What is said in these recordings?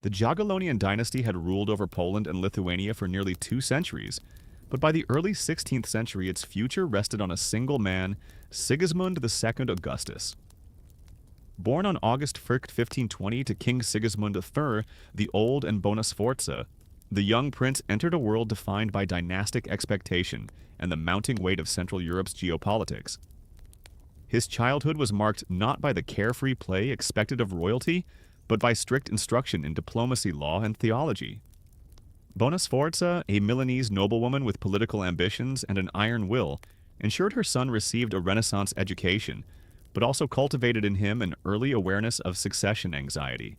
The Jagiellonian dynasty had ruled over Poland and Lithuania for nearly 2 centuries, but by the early 16th century its future rested on a single man, Sigismund II Augustus. Born on August 1st, 1520 to King Sigismund III, the Old and Bona Sforza, the young prince entered a world defined by dynastic expectation and the mounting weight of Central Europe's geopolitics. His childhood was marked not by the carefree play expected of royalty, but by strict instruction in diplomacy, law, and theology. Bona Sforza, a Milanese noblewoman with political ambitions and an iron will, ensured her son received a Renaissance education, but also cultivated in him an early awareness of succession anxiety.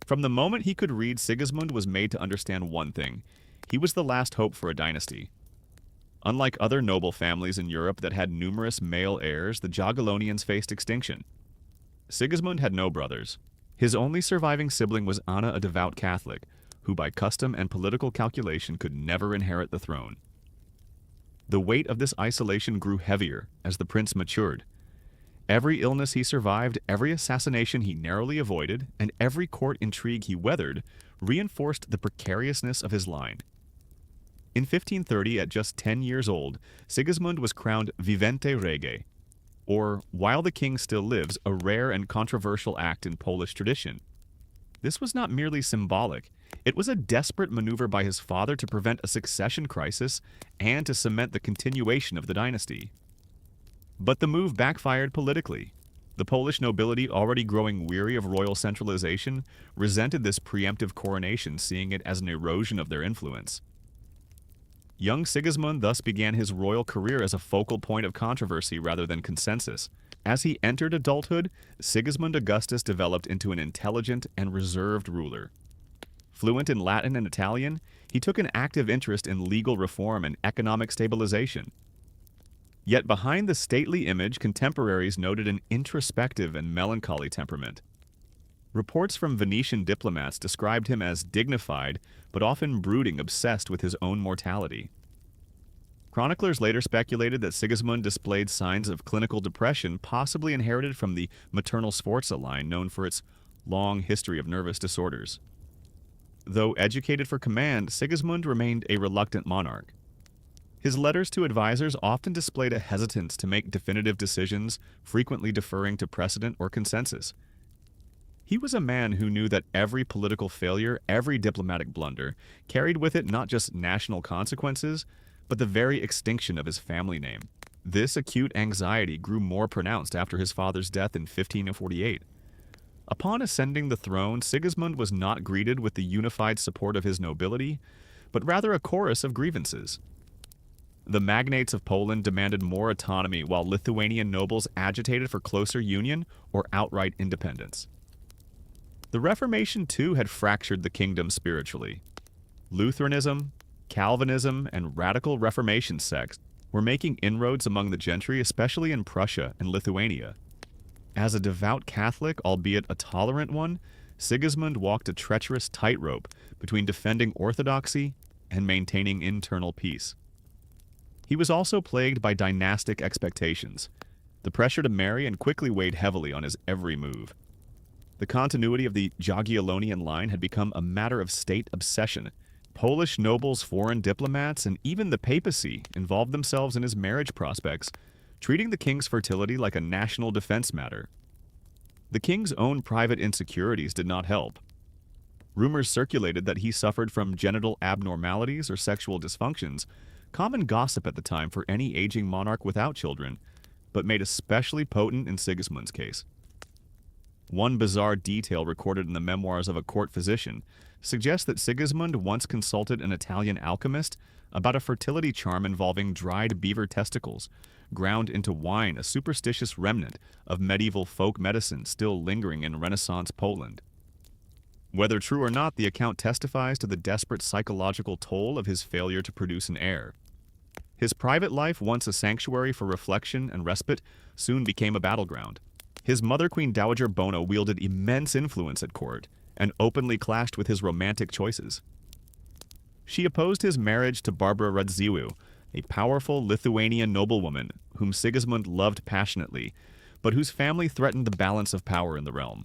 From the moment he could read, Sigismund was made to understand one thing: he was the last hope for a dynasty. Unlike other noble families in Europe that had numerous male heirs, the Jagiellonians faced extinction. Sigismund had no brothers. His only surviving sibling was Anna, a devout Catholic, who by custom and political calculation could never inherit the throne. The weight of this isolation grew heavier as the prince matured. Every illness he survived, every assassination he narrowly avoided, and every court intrigue he weathered reinforced the precariousness of his line. In 1530, at just 10 years old, Sigismund was crowned vivente rege, or, while the king still lives, a rare and controversial act in Polish tradition. This was not merely symbolic. It was a desperate maneuver by his father to prevent a succession crisis and to cement the continuation of the dynasty. But the move backfired politically. The Polish nobility, already growing weary of royal centralization, resented this preemptive coronation, seeing it as an erosion of their influence. Young Sigismund thus began his royal career as a focal point of controversy rather than consensus. As he entered adulthood, Sigismund Augustus developed into an intelligent and reserved ruler. Fluent in Latin and Italian, he took an active interest in legal reform and economic stabilization. Yet behind the stately image, contemporaries noted an introspective and melancholy temperament. Reports from Venetian diplomats described him as dignified, but often brooding, obsessed with his own mortality. Chroniclers later speculated that Sigismund displayed signs of clinical depression, possibly inherited from the maternal Sforza line, known for its long history of nervous disorders. Though educated for command, Sigismund remained a reluctant monarch. His letters to advisors often displayed a hesitance to make definitive decisions, frequently deferring to precedent or consensus. He was a man who knew that every political failure, every diplomatic blunder, carried with it not just national consequences, but the very extinction of his family name. This acute anxiety grew more pronounced after his father's death in 1548. Upon ascending the throne, Sigismund was not greeted with the unified support of his nobility, but rather a chorus of grievances. The magnates of Poland demanded more autonomy, while Lithuanian nobles agitated for closer union or outright independence. The Reformation, too, had fractured the kingdom spiritually. Lutheranism, Calvinism, and radical Reformation sects were making inroads among the gentry, especially in Prussia and Lithuania. As a devout Catholic, albeit a tolerant one, Sigismund walked a treacherous tightrope between defending orthodoxy and maintaining internal peace. He was also plagued by dynastic expectations. The pressure to marry and quickly weighed heavily on his every move. The continuity of the Jagiellonian line had become a matter of state obsession. Polish nobles, foreign diplomats, and even the papacy involved themselves in his marriage prospects, treating the king's fertility like a national defense matter. The king's own private insecurities did not help. Rumors circulated that he suffered from genital abnormalities or sexual dysfunctions, common gossip at the time for any aging monarch without children, but made especially potent in Sigismund's case. One bizarre detail recorded in the memoirs of a court physician suggests that Sigismund once consulted an Italian alchemist about a fertility charm involving dried beaver testicles, ground into wine, a superstitious remnant of medieval folk medicine still lingering in Renaissance Poland. Whether true or not, the account testifies to the desperate psychological toll of his failure to produce an heir. His private life, once a sanctuary for reflection and respite, soon became a battleground. His mother, Queen Dowager Bona, wielded immense influence at court and openly clashed with his romantic choices. She opposed his marriage to Barbara Radziwiłł, a powerful Lithuanian noblewoman whom Sigismund loved passionately, but whose family threatened the balance of power in the realm.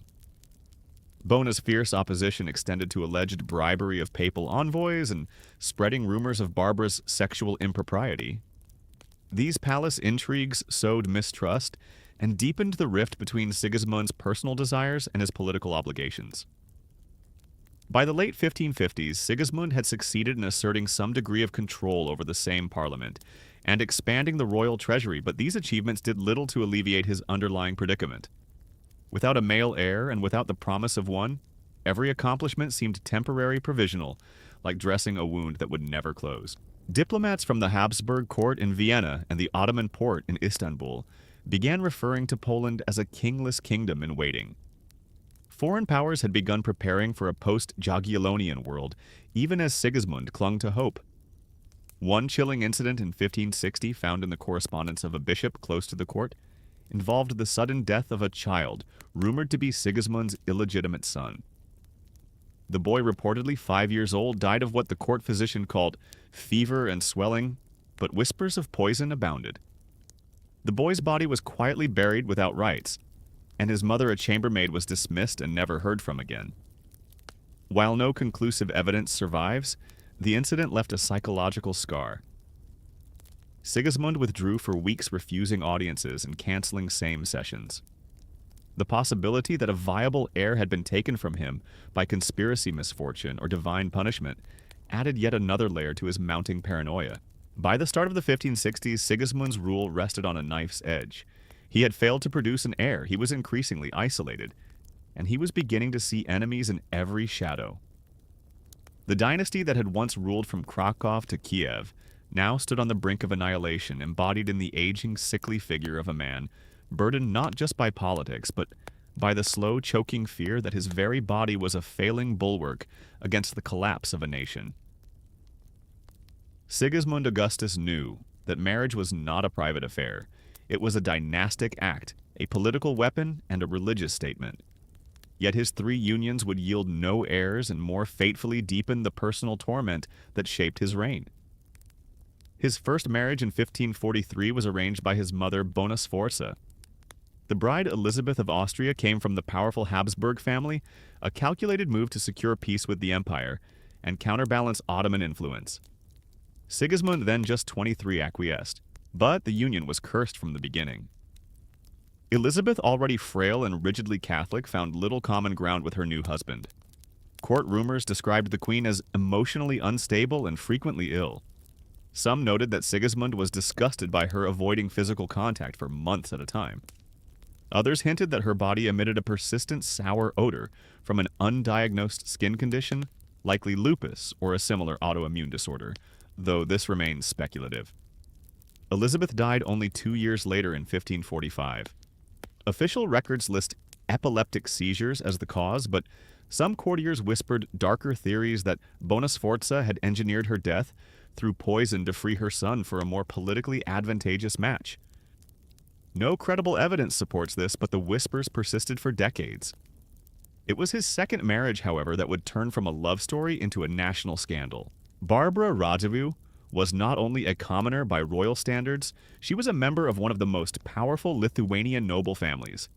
Bona's fierce opposition extended to alleged bribery of papal envoys and spreading rumors of Barbara's sexual impropriety. These palace intrigues sowed mistrust and deepened the rift between Sigismund's personal desires and his political obligations. By the late 1550s, Sigismund had succeeded in asserting some degree of control over the Sejm parliament and expanding the royal treasury, but these achievements did little to alleviate his underlying predicament. Without a male heir and without the promise of one, every accomplishment seemed temporary, provisional, like dressing a wound that would never close. Diplomats from the Habsburg court in Vienna and the Ottoman Porte in Istanbul began referring to Poland as a kingless kingdom in waiting. Foreign powers had begun preparing for a post-Jagiellonian world, even as Sigismund clung to hope. One chilling incident in 1560, found in the correspondence of a bishop close to the court, involved the sudden death of a child, rumored to be Sigismund's illegitimate son. The boy, reportedly 5 years old, died of what the court physician called fever and swelling, but whispers of poison abounded. The boy's body was quietly buried without rites, and his mother, a chambermaid, was dismissed and never heard from again. While no conclusive evidence survives, the incident left a psychological scar. Sigismund withdrew for weeks, refusing audiences and canceling Sejm sessions. The possibility that a viable heir had been taken from him by conspiracy misfortune or divine punishment added yet another layer to his mounting paranoia. By the start of the 1560s, Sigismund's rule rested on a knife's edge. He had failed to produce an heir, he was increasingly isolated, and he was beginning to see enemies in every shadow. The dynasty that had once ruled from Krakow to Kiev now stood on the brink of annihilation, embodied in the aging, sickly figure of a man burdened not just by politics, but by the slow, choking fear that his very body was a failing bulwark against the collapse of a nation. Sigismund Augustus knew that marriage was not a private affair. It was a dynastic act, a political weapon, and a religious statement. Yet his 3 unions would yield no heirs and more fatefully deepen the personal torment that shaped his reign. His first marriage in 1543 was arranged by his mother Bona Sforza. The bride Elizabeth of Austria came from the powerful Habsburg family, a calculated move to secure peace with the empire and counterbalance Ottoman influence. Sigismund, then just 23, acquiesced, but the union was cursed from the beginning. Elizabeth, already frail and rigidly Catholic, found little common ground with her new husband. Court rumors described the queen as emotionally unstable and frequently ill. Some noted that Sigismund was disgusted by her avoiding physical contact for months at a time. Others hinted that her body emitted a persistent sour odor from an undiagnosed skin condition, likely lupus or a similar autoimmune disorder, though this remains speculative. Elizabeth died only 2 years later in 1545. Official records list epileptic seizures as the cause, but some courtiers whispered darker theories that Bona Sforza had engineered her death through poison to free her son for a more politically advantageous match. No credible evidence supports this, but the whispers persisted for decades. It was his second marriage, however, that would turn from a love story into a national scandal. Barbara Radziwiłł was not only a commoner by royal standards, she was a member of one of the most powerful Lithuanian noble families.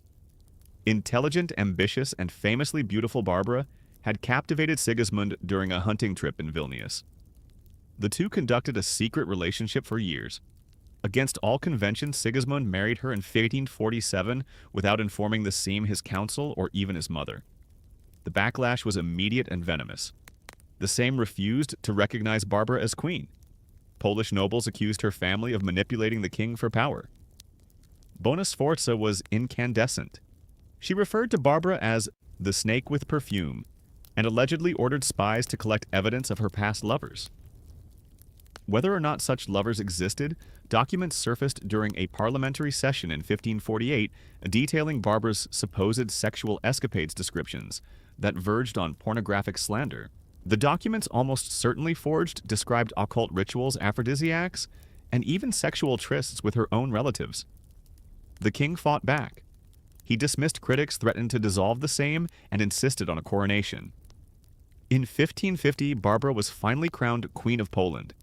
Intelligent, ambitious, and famously beautiful Barbara had captivated Sigismund during a hunting trip in Vilnius. The two conducted a secret relationship for years. Against all conventions, Sigismund married her in 1547 without informing the Sejm, his council, or even his mother. The backlash was immediate and venomous. The Sejm refused to recognize Barbara as queen. Polish nobles accused her family of manipulating the king for power. Bona Sforza was incandescent. She referred to Barbara as the snake with perfume and allegedly ordered spies to collect evidence of her past lovers. Whether or not such lovers existed, documents surfaced during a parliamentary session in 1548 detailing Barbara's supposed sexual escapades descriptions that verged on pornographic slander. The documents, almost certainly forged, described occult rituals, aphrodisiacs, and even sexual trysts with her own relatives. The king fought back. He dismissed critics, threatened to dissolve the Sejm, and insisted on a coronation. In 1550, Barbara was finally crowned Queen of Poland.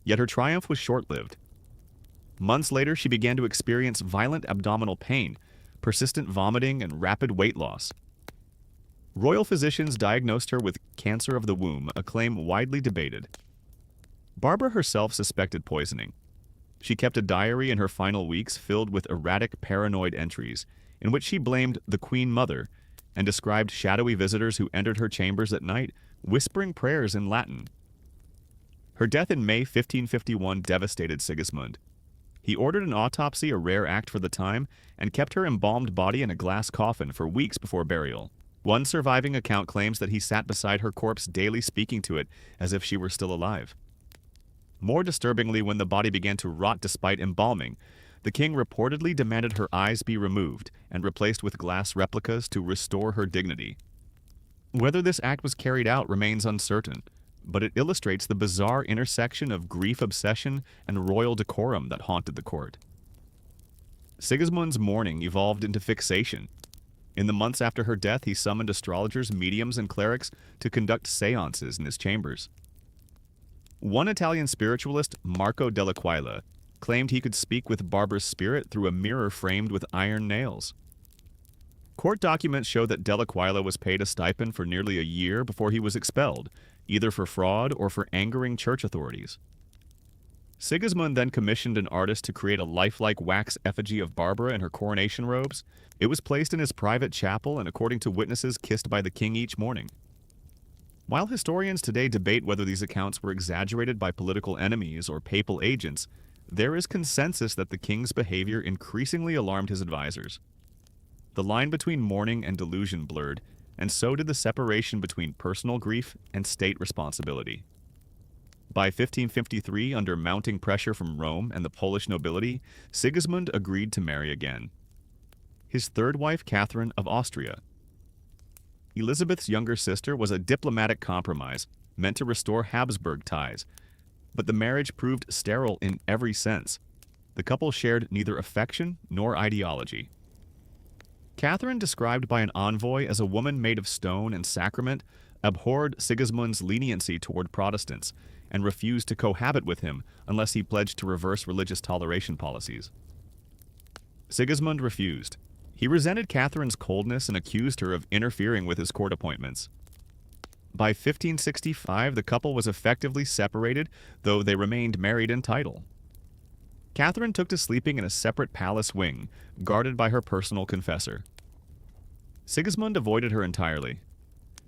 Yet her triumph was short-lived. Months later, she began to experience violent abdominal pain, persistent vomiting, and rapid weight loss. Royal physicians diagnosed her with cancer of the womb, a claim widely debated. Barbara herself suspected poisoning. She kept a diary in her final weeks filled with erratic, paranoid entries, in which she blamed the Queen Mother and described shadowy visitors who entered her chambers at night, whispering prayers in Latin. Her death in May 1551 devastated Sigismund. He ordered an autopsy, a rare act for the time, and kept her embalmed body in a glass coffin for weeks before burial. One surviving account claims that he sat beside her corpse daily speaking to it as if she were still alive. More disturbingly, when the body began to rot despite embalming, the king reportedly demanded her eyes be removed and replaced with glass replicas to restore her dignity. Whether this act was carried out remains uncertain, but it illustrates the bizarre intersection of grief obsession and royal decorum that haunted the court. Sigismund's mourning evolved into fixation. In the months after her death, he summoned astrologers, mediums, and clerics to conduct seances in his chambers. One Italian spiritualist, Marco dell'Aquila, claimed he could speak with Barbara's spirit through a mirror framed with iron nails. Court documents show that dell'Aquila was paid a stipend for nearly a year before he was expelled, either for fraud or for angering church authorities. Sigismund then commissioned an artist to create a lifelike wax effigy of Barbara in her coronation robes. It was placed in his private chapel and, according to witnesses, kissed by the king each morning. While historians today debate whether these accounts were exaggerated by political enemies or papal agents, there is consensus that the king's behavior increasingly alarmed his advisors. The line between mourning and delusion blurred, and so did the separation between personal grief and state responsibility. By 1553, under mounting pressure from Rome and the Polish nobility, Sigismund agreed to marry again. His third wife, Catherine of Austria. Elizabeth's younger sister was a diplomatic compromise meant to restore Habsburg ties, but the marriage proved sterile in every sense. The couple shared neither affection nor ideology. Catherine, described by an envoy as a woman made of stone and sacrament, abhorred Sigismund's leniency toward Protestants and refused to cohabit with him unless he pledged to reverse religious toleration policies. Sigismund refused. He resented Catherine's coldness and accused her of interfering with his court appointments. By 1565, the couple was effectively separated, though they remained married in title. Catherine took to sleeping in a separate palace wing, guarded by her personal confessor. Sigismund avoided her entirely.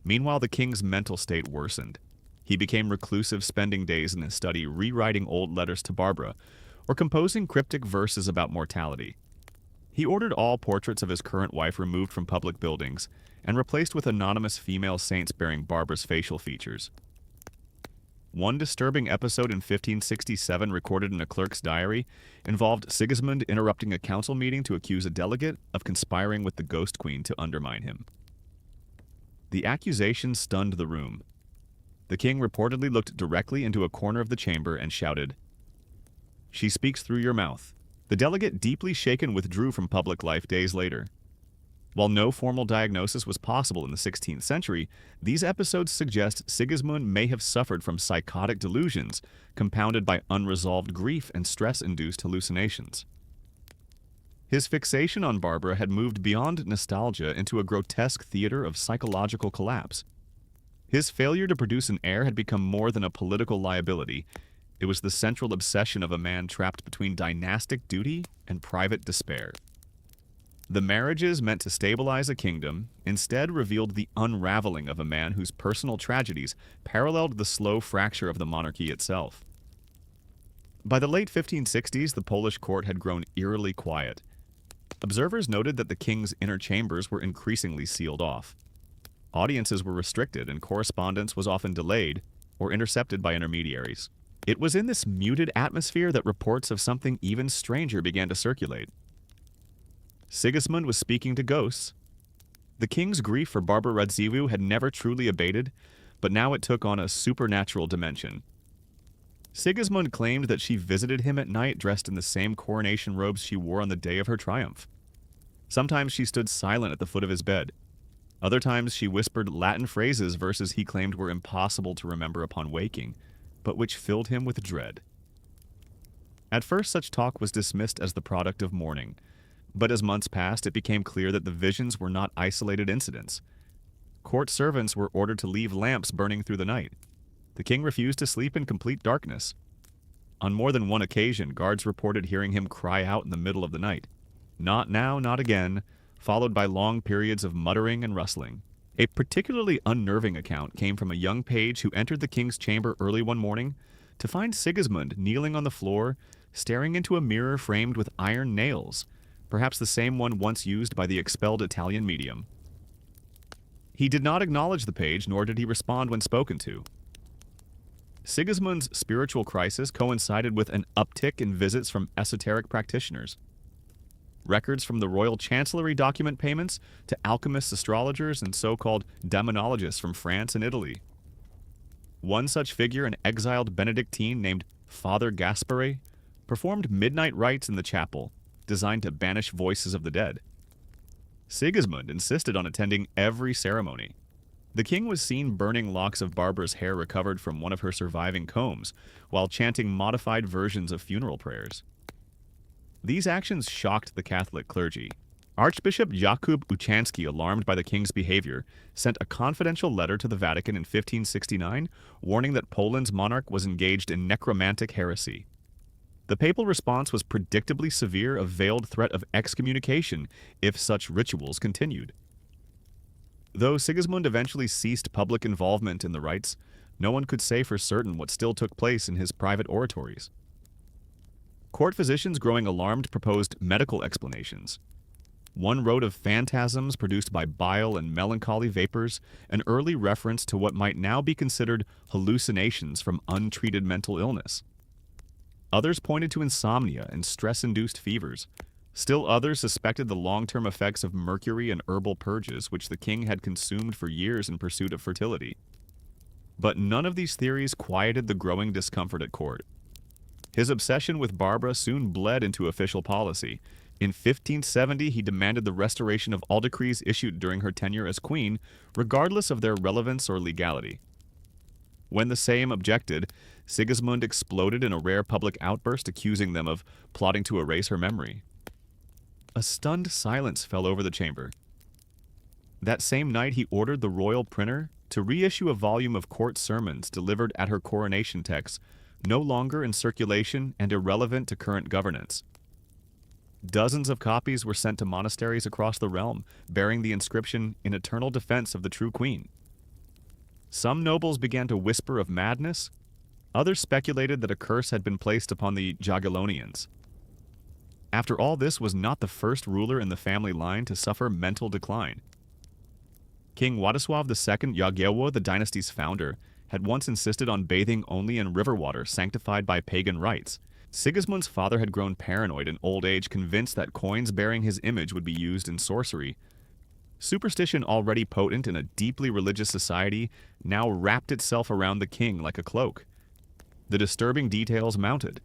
Meanwhile, the king's mental state worsened. He became reclusive, spending days in his study rewriting old letters to Barbara, or composing cryptic verses about mortality. He ordered all portraits of his current wife removed from public buildings and replaced with anonymous female saints bearing Barbara's facial features. One disturbing episode in 1567, recorded in a clerk's diary, involved Sigismund interrupting a council meeting to accuse a delegate of conspiring with the Ghost Queen to undermine him. The accusation stunned the room. The king reportedly looked directly into a corner of the chamber and shouted, "She speaks through your mouth." The delegate, deeply shaken, withdrew from public life days later. While no formal diagnosis was possible in the 16th century, these episodes suggest Sigismund may have suffered from psychotic delusions, compounded by unresolved grief and stress-induced hallucinations. His fixation on Barbara had moved beyond nostalgia into a grotesque theater of psychological collapse. His failure to produce an heir had become more than a political liability. It was the central obsession of a man trapped between dynastic duty and private despair. The marriages meant to stabilize a kingdom instead revealed the unraveling of a man whose personal tragedies paralleled the slow fracture of the monarchy itself. By the late 1560s, the Polish court had grown eerily quiet. Observers noted that the king's inner chambers were increasingly sealed off. Audiences were restricted, and correspondence was often delayed or intercepted by intermediaries. It was in this muted atmosphere that reports of something even stranger began to circulate. Sigismund was speaking to ghosts. The king's grief for Barbara Radziwiłł had never truly abated, but now it took on a supernatural dimension. Sigismund claimed that she visited him at night dressed in the same coronation robes she wore on the day of her triumph. Sometimes she stood silent at the foot of his bed. Other times she whispered Latin phrases, verses he claimed were impossible to remember upon waking, but which filled him with dread. At first, such talk was dismissed as the product of mourning, but as months passed, it became clear that the visions were not isolated incidents. Court servants were ordered to leave lamps burning through the night. The king refused to sleep in complete darkness. On more than one occasion, guards reported hearing him cry out in the middle of the night, "Not now, not again," followed by long periods of muttering and rustling. A particularly unnerving account came from a young page who entered the king's chamber early one morning to find Sigismund kneeling on the floor, staring into a mirror framed with iron nails, perhaps the same one once used by the expelled Italian medium. He did not acknowledge the page, nor did he respond when spoken to. Sigismund's spiritual crisis coincided with an uptick in visits from esoteric practitioners. Records from the royal chancellery document payments to alchemists, astrologers, and so-called demonologists from France and Italy. One such figure, an exiled Benedictine named Father Gaspare, performed midnight rites in the chapel, designed to banish voices of the dead. Sigismund insisted on attending every ceremony. The king was seen burning locks of Barbara's hair recovered from one of her surviving combs, while chanting modified versions of funeral prayers. These actions shocked the Catholic clergy. Archbishop Jakub Uchański, alarmed by the king's behavior, sent a confidential letter to the Vatican in 1569, warning that Poland's monarch was engaged in necromantic heresy. The papal response was predictably severe, a veiled threat of excommunication if such rituals continued. Though Sigismund eventually ceased public involvement in the rites, no one could say for certain what still took place in his private oratories. Court physicians, growing alarmed, proposed medical explanations. One wrote of phantasms produced by bile and melancholy vapors, an early reference to what might now be considered hallucinations from untreated mental illness. Others pointed to insomnia and stress-induced fevers. Still others suspected the long-term effects of mercury and herbal purges, which the king had consumed for years in pursuit of fertility. But none of these theories quieted the growing discomfort at court. His obsession with Barbara soon bled into official policy. In 1570, he demanded the restoration of all decrees issued during her tenure as queen, regardless of their relevance or legality. When the Sejm objected, Sigismund exploded in a rare public outburst, accusing them of plotting to erase her memory. A stunned silence fell over the chamber. That same night, he ordered the royal printer to reissue a volume of court sermons delivered at her coronation texts, no longer in circulation and irrelevant to current governance. Dozens of copies were sent to monasteries across the realm, bearing the inscription, "In eternal defense of the true queen." Some nobles began to whisper of madness. Others speculated that a curse had been placed upon the Jagiellonians. After all, this was not the first ruler in the family line to suffer mental decline. King Władysław II Jagiełło, the dynasty's founder, had once insisted on bathing only in river water sanctified by pagan rites. Sigismund's father had grown paranoid in old age, convinced that coins bearing his image would be used in sorcery. Superstition, already potent in a deeply religious society, now wrapped itself around the king like a cloak. The disturbing details mounted.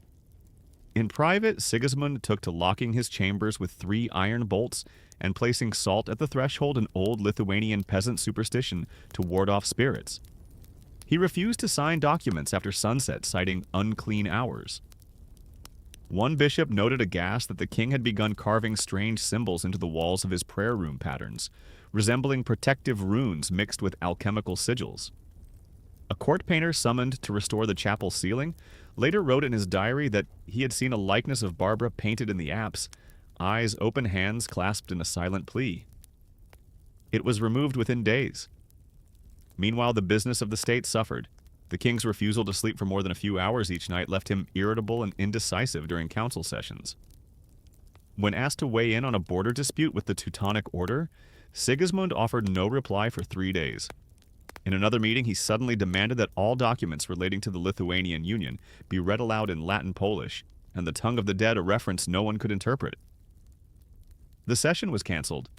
In private, Sigismund took to locking his chambers with 3 iron bolts and placing salt at the threshold, an old Lithuanian peasant superstition to ward off spirits. He refused to sign documents after sunset, citing unclean hours. One bishop noted aghast that the king had begun carving strange symbols into the walls of his prayer room patterns, resembling protective runes mixed with alchemical sigils. A court painter summoned to restore the chapel ceiling later wrote in his diary that he had seen a likeness of Barbara painted in the apse, eyes open, hands clasped in a silent plea. It was removed within days. Meanwhile, the business of the state suffered. The king's refusal to sleep for more than a few hours each night left him irritable and indecisive during council sessions. When asked to weigh in on a border dispute with the Teutonic Order, Sigismund offered no reply for 3 days. In another meeting, he suddenly demanded that all documents relating to the Lithuanian Union be read aloud in Latin Polish, and the tongue of the dead, a reference no one could interpret. The session was cancelled.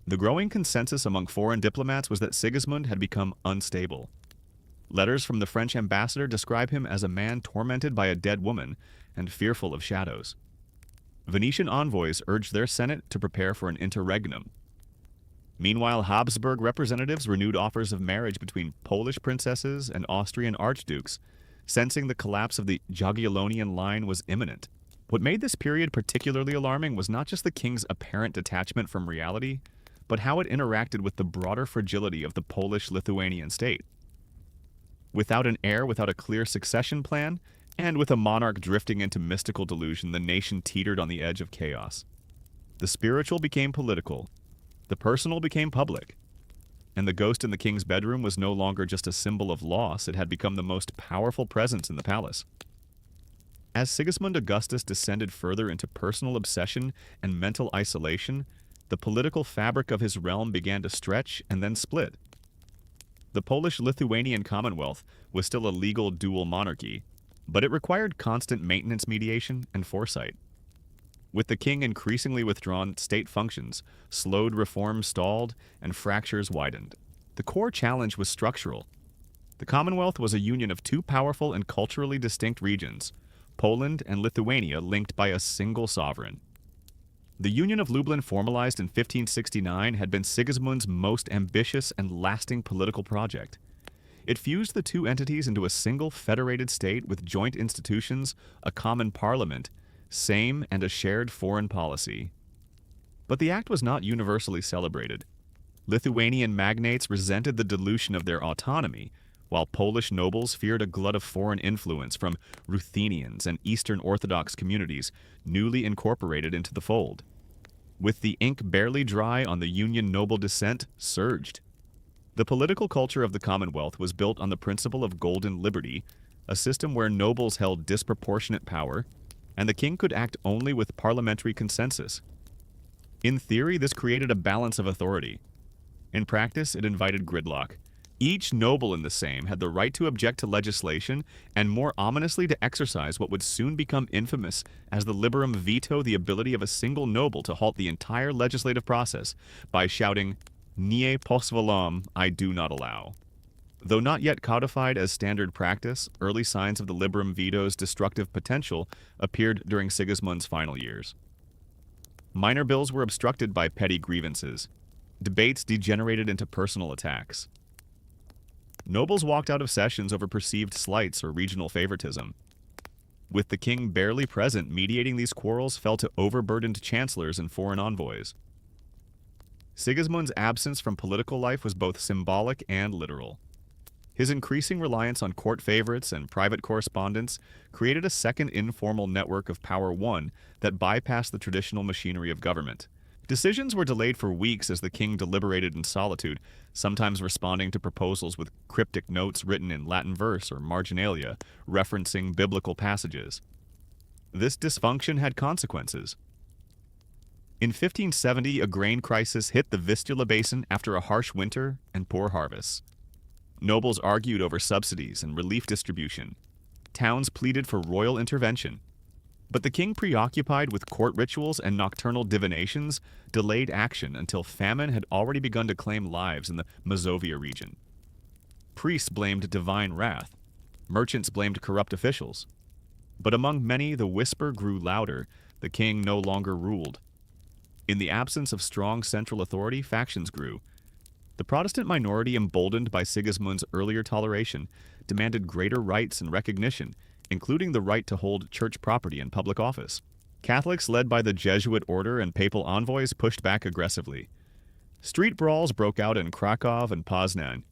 The growing consensus among foreign diplomats was that Sigismund had become unstable. Letters from the French ambassador describe him as a man tormented by a dead woman and fearful of shadows. Venetian envoys urged their senate to prepare for an interregnum. Meanwhile, Habsburg representatives renewed offers of marriage between Polish princesses and Austrian archdukes, sensing the collapse of the Jagiellonian line was imminent. What made this period particularly alarming was not just the king's apparent detachment from reality, but how it interacted with the broader fragility of the Polish-Lithuanian state. Without an heir, without a clear succession plan, and with a monarch drifting into mystical delusion, the nation teetered on the edge of chaos. The spiritual became political, the personal became public, and the ghost in the king's bedroom was no longer just a symbol of loss, it had become the most powerful presence in the palace. As Sigismund Augustus descended further into personal obsession and mental isolation, the political fabric of his realm began to stretch and then split. The Polish-Lithuanian Commonwealth was still a legal dual monarchy, but it required constant maintenance mediation and foresight. With the king increasingly withdrawn, state functions slowed, reforms stalled, and fractures widened. The core challenge was structural. The Commonwealth was a union of two powerful and culturally distinct regions, Poland and Lithuania, linked by a single sovereign. The Union of Lublin, formalized in 1569, had been Sigismund's most ambitious and lasting political project. It fused the two entities into a single federated state with joint institutions, a common parliament, same and a shared foreign policy. But the act was not universally celebrated. Lithuanian magnates resented the dilution of their autonomy, while Polish nobles feared a glut of foreign influence from Ruthenians and Eastern Orthodox communities newly incorporated into the fold. With the ink barely dry on the Union noble dissent surged. The political culture of the Commonwealth was built on the principle of golden liberty, a system where nobles held disproportionate power, and the king could act only with parliamentary consensus. In theory, this created a balance of authority. In practice, it invited gridlock. Each noble in the Sejm had the right to object to legislation and, more ominously, to exercise what would soon become infamous as the liberum veto, the ability of a single noble to halt the entire legislative process by shouting, "Nie pozwalam," I do not allow. Though not yet codified as standard practice, early signs of the liberum veto's destructive potential appeared during Sigismund's final years. Minor bills were obstructed by petty grievances. Debates degenerated into personal attacks. Nobles walked out of sessions over perceived slights or regional favoritism. With the king barely present, mediating these quarrels fell to overburdened chancellors and foreign envoys. Sigismund's absence from political life was both symbolic and literal. His increasing reliance on court favorites and private correspondence created a second informal network of power one that bypassed the traditional machinery of government. Decisions were delayed for weeks as the king deliberated in solitude, sometimes responding to proposals with cryptic notes written in Latin verse or marginalia, referencing biblical passages. This dysfunction had consequences. In 1570, a grain crisis hit the Vistula Basin after a harsh winter and poor harvests. Nobles argued over subsidies and relief distribution. Towns pleaded for royal intervention. But the king, preoccupied with court rituals and nocturnal divinations, delayed action until famine had already begun to claim lives in the Mazovia region. Priests blamed divine wrath. Merchants blamed corrupt officials. But among many, the whisper grew louder. The king no longer ruled. In the absence of strong central authority, factions grew. The Protestant minority, emboldened by Sigismund's earlier toleration, demanded greater rights and recognition, including the right to hold church property and public office. Catholics, led by the Jesuit order and papal envoys, pushed back aggressively. Street brawls broke out in Krakow and Poznan.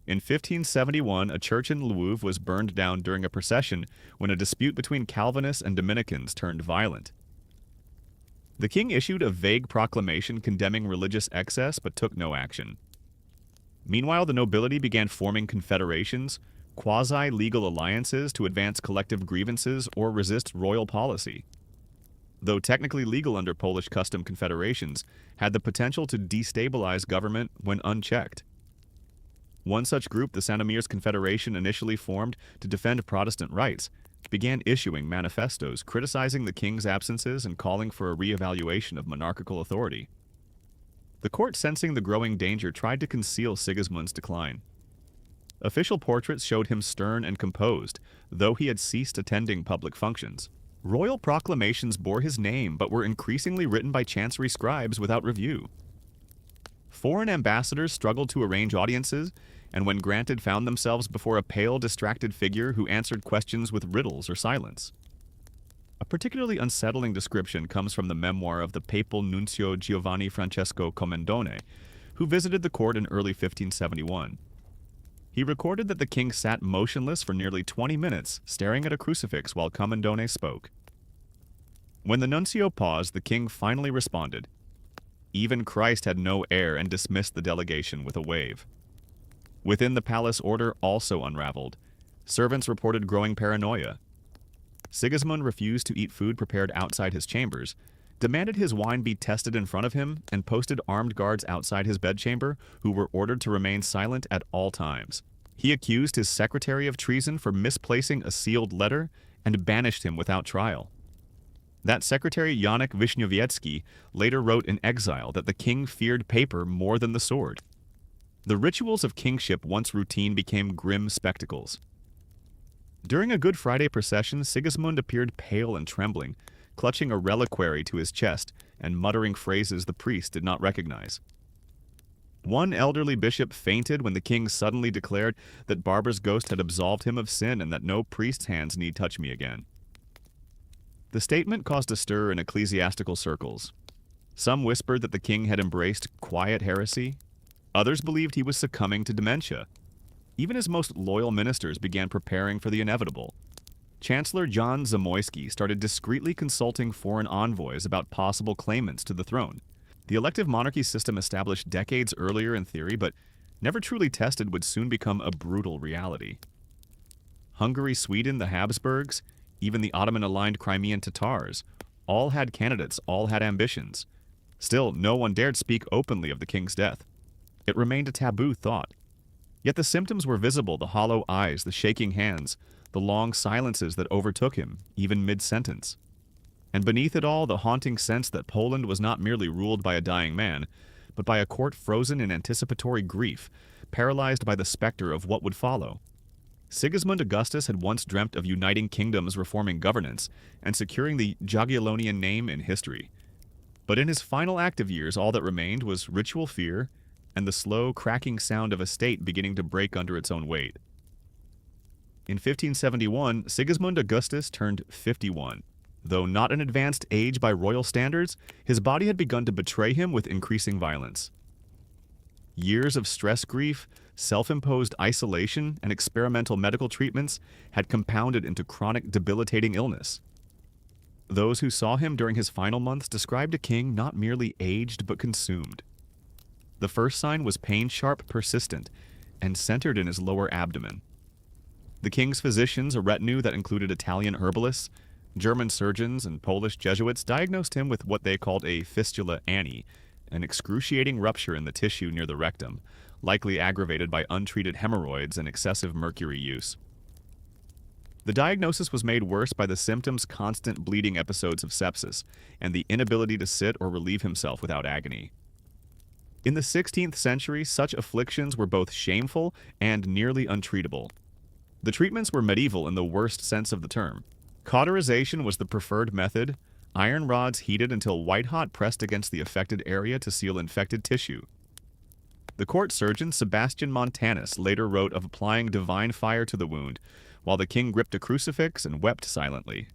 In 1571, a church in Lwów was burned down during a procession when a dispute between Calvinists and Dominicans turned violent. The king issued a vague proclamation condemning religious excess but took no action. Meanwhile, the nobility began forming confederations, quasi-legal alliances to advance collective grievances or resist royal policy. Though technically legal under Polish custom, confederations had the potential to destabilize government when unchecked. One such group, the Sandomierz Confederation, initially formed to defend Protestant rights, began issuing manifestos criticizing the king's absences and calling for a re-evaluation of monarchical authority. The court, sensing the growing danger, tried to conceal Sigismund's decline. Official portraits showed him stern and composed, though he had ceased attending public functions. Royal proclamations bore his name, but were increasingly written by chancery scribes without review. Foreign ambassadors struggled to arrange audiences, and when granted, found themselves before a pale, distracted figure who answered questions with riddles or silence. A A particularly unsettling description comes from the memoir of the papal nuncio Giovanni Francesco Commendone, who visited the court in early 1571. He recorded that the king sat motionless for nearly 20 minutes, staring at a crucifix while Commendone spoke. When the nuncio paused, the king finally responded. Even Christ had no heir, and dismissed the delegation with a wave. Within the palace, order also unraveled. Servants reported growing paranoia. Sigismund refused to eat food prepared outside his chambers, demanded his wine be tested in front of him, and posted armed guards outside his bedchamber who were ordered to remain silent at all times. He accused his secretary of treason for misplacing a sealed letter and banished him without trial. That secretary, Janek Wisniewicki, later wrote in exile that the king feared paper more than the sword. The rituals of kingship, once routine, became grim spectacles. During a Good Friday procession, Sigismund appeared pale and trembling, clutching a reliquary to his chest and muttering phrases the priest did not recognize. One elderly bishop fainted when the king suddenly declared that Barbara's ghost had absolved him of sin and that no priest's hands need touch me again. The statement caused a stir in ecclesiastical circles. Some whispered that the king had embraced quiet heresy. Others believed he was succumbing to dementia. Even his most loyal ministers began preparing for the inevitable. Chancellor John Zamoyski started discreetly consulting foreign envoys about possible claimants to the throne. The elective monarchy system established decades earlier in theory, but never truly tested, would soon become a brutal reality. Hungary, Sweden, the Habsburgs, even the Ottoman-aligned Crimean Tatars, all had candidates, all had ambitions. Still, no one dared speak openly of the king's death. It remained a taboo thought. Yet the symptoms were visible: the hollow eyes, the shaking hands, the long silences that overtook him, even mid-sentence. And beneath it all, the haunting sense that Poland was not merely ruled by a dying man, but by a court frozen in anticipatory grief, paralyzed by the specter of what would follow. Sigismund Augustus had once dreamt of uniting kingdoms, reforming governance, and securing the Jagiellonian name in history. But in his final active years, all that remained was ritual fear and the slow, cracking sound of a state beginning to break under its own weight. In 1571, Sigismund Augustus turned 51. Though not an advanced age by royal standards, his body had begun to betray him with increasing violence. Years of stress grief, self-imposed isolation, and experimental medical treatments had compounded into chronic, debilitating illness. Those who saw him during his final months described a king not merely aged but consumed. The first sign was pain sharp, persistent, and centered in his lower abdomen. The king's physicians, a retinue that included Italian herbalists, German surgeons, and Polish Jesuits, diagnosed him with what they called a fistula Anni, an excruciating rupture in the tissue near the rectum, likely aggravated by untreated hemorrhoids and excessive mercury use. The diagnosis was made worse by the symptoms: constant bleeding episodes of sepsis, and the inability to sit or relieve himself without agony. In the 16th century, such afflictions were both shameful and nearly untreatable. The treatments were medieval in the worst sense of the term. Cauterization was the preferred method, iron rods heated until white-hot pressed against the affected area to seal infected tissue. The court surgeon Sebastian Montanus later wrote of applying divine fire to the wound, while the king gripped a crucifix and wept silently.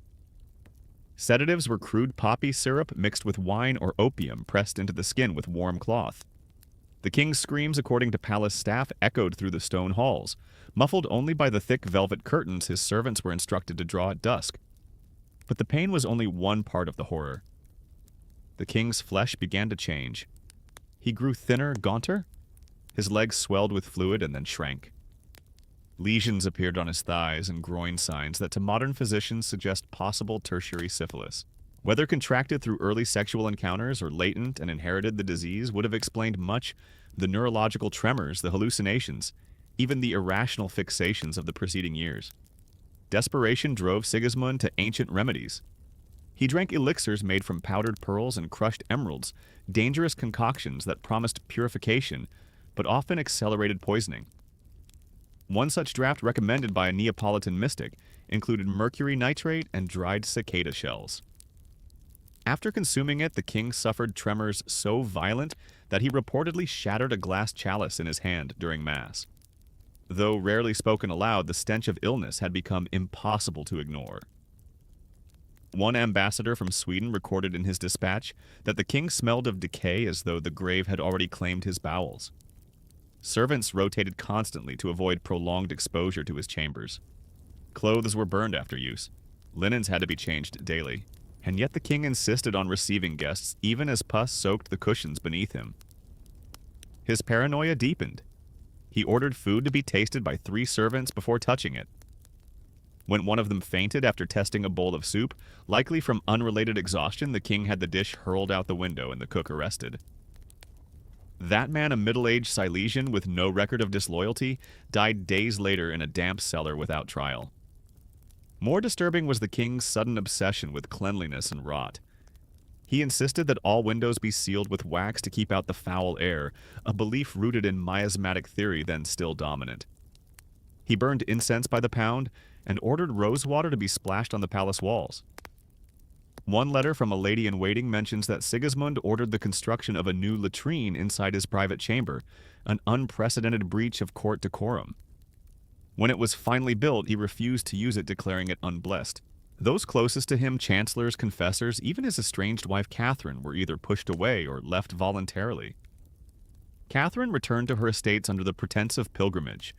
Sedatives were crude poppy syrup mixed with wine or opium pressed into the skin with warm cloth. The king's screams, according to palace staff, echoed through the stone halls, muffled only by the thick velvet curtains his servants were instructed to draw at dusk. But the pain was only one part of the horror. The king's flesh began to change. He grew thinner, gaunter. His legs swelled with fluid and then shrank. Lesions appeared on his thighs and groin, signs that to modern physicians suggest possible tertiary syphilis. Whether contracted through early sexual encounters or latent and inherited the disease would have explained much: the neurological tremors, the hallucinations, even the irrational fixations of the preceding years. Desperation drove Sigismund to ancient remedies. He drank elixirs made from powdered pearls and crushed emeralds, dangerous concoctions that promised purification, but often accelerated poisoning. One such draught recommended by a Neapolitan mystic included mercury nitrate and dried cicada shells. After consuming it, the king suffered tremors so violent that he reportedly shattered a glass chalice in his hand during Mass. Though rarely spoken aloud, the stench of illness had become impossible to ignore. One ambassador from Sweden recorded in his dispatch that the king smelled of decay as though the grave had already claimed his bowels. Servants rotated constantly to avoid prolonged exposure to his chambers. Clothes were burned after use. Linens had to be changed daily. And yet the king insisted on receiving guests even as pus soaked the cushions beneath him. His paranoia deepened. He ordered food to be tasted by 3 servants before touching it. When one of them fainted after testing a bowl of soup, likely from unrelated exhaustion, the king had the dish hurled out the window and the cook arrested. That man, a middle-aged Silesian with no record of disloyalty, died days later in a damp cellar without trial. More disturbing was the king's sudden obsession with cleanliness and rot. He insisted that all windows be sealed with wax to keep out the foul air, a belief rooted in miasmatic theory then still dominant. He burned incense by the pound and ordered rose water to be splashed on the palace walls. One letter from a lady-in-waiting mentions that Sigismund ordered the construction of a new latrine inside his private chamber, an unprecedented breach of court decorum. When it was finally built, he refused to use it, declaring it unblessed. Those closest to him, chancellors, confessors, even his estranged wife Catherine, were either pushed away or left voluntarily. Catherine returned to her estates under the pretense of pilgrimage.